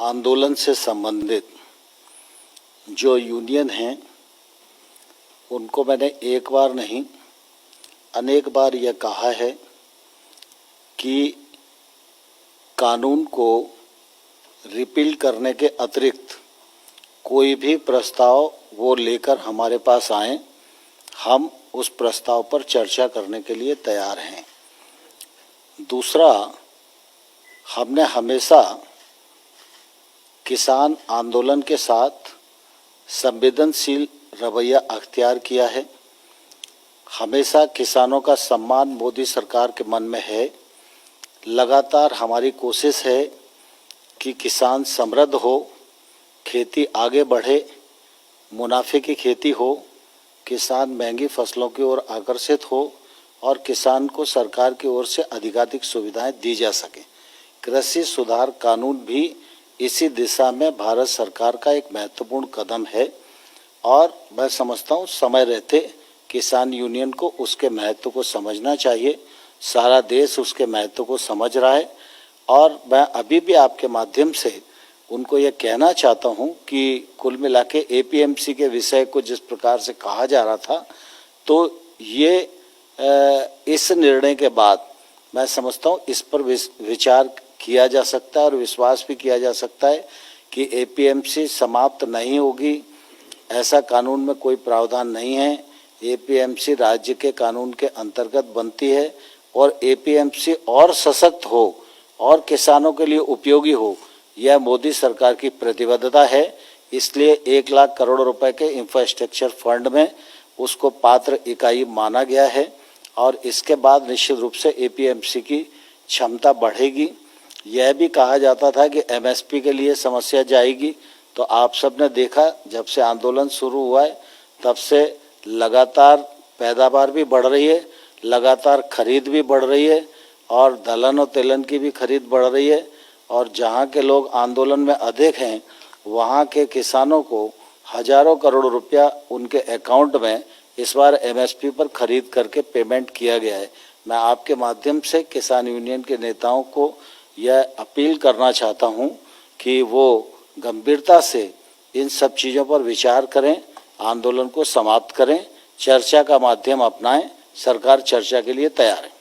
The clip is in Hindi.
आंदोलन से संबंधित जो यूनियन हैं उनको मैंने एक बार नहीं अनेक बार यह कहा है कि कानून को रिपील करने के अतिरिक्त कोई भी प्रस्ताव वो लेकर हमारे पास आएं, हम उस प्रस्ताव पर चर्चा करने के लिए तैयार हैं। दूसरा, हमने हमेशा किसान आंदोलन के साथ संवेदनशील रवैया अख्तियार किया है। हमेशा किसानों का सम्मान मोदी सरकार के मन में है। लगातार हमारी कोशिश है कि किसान समृद्ध हो, खेती आगे बढ़े, मुनाफे की खेती हो, किसान महंगी फसलों की ओर आकर्षित हो और किसान को सरकार की ओर से अधिकाधिक सुविधाएं दी जा सके। कृषि सुधार कानून भी इसी दिशा में भारत सरकार का एक महत्वपूर्ण कदम है और मैं समझता हूँ समय रहते किसान यूनियन को उसके महत्व को समझना चाहिए। सारा देश उसके महत्व को समझ रहा है और मैं अभी भी आपके माध्यम से उनको ये कहना चाहता हूँ कि कुल मिला के एपीएमसी के विषय को जिस प्रकार से कहा जा रहा था, तो ये इस निर्णय के बाद मैं समझता हूँ इस पर विचार किया जा सकता है और विश्वास भी किया जा सकता है कि एपीएमसी समाप्त नहीं होगी। ऐसा कानून में कोई प्रावधान नहीं है। एपीएमसी राज्य के कानून के अंतर्गत बनती है और एपीएमसी और सशक्त हो और किसानों के लिए उपयोगी हो, यह मोदी सरकार की प्रतिबद्धता है। इसलिए 1 लाख करोड़ रुपए के इंफ्रास्ट्रक्चर फंड में उसको पात्र इकाई माना गया है और इसके बाद निश्चित रूप से एपीएमसी की क्षमता बढ़ेगी। यह भी कहा जाता था कि एमएसपी के लिए समस्या जाएगी, तो आप सब ने देखा जब से आंदोलन शुरू हुआ है तब से लगातार पैदावार भी बढ़ रही है, लगातार खरीद भी बढ़ रही है और दलहन और तिलहन की भी खरीद बढ़ रही है और जहां के लोग आंदोलन में अधिक हैं वहां के किसानों को हजारों करोड़ रुपया उनके अकाउंट में इस बार एमएसपी पर खरीद करके पेमेंट किया गया है। मैं आपके माध्यम से किसान यूनियन के नेताओं को यह अपील करना चाहता हूं कि वो गंभीरता से इन सब चीज़ों पर विचार करें, आंदोलन को समाप्त करें, चर्चा का माध्यम अपनाएं। सरकार चर्चा के लिए तैयार है।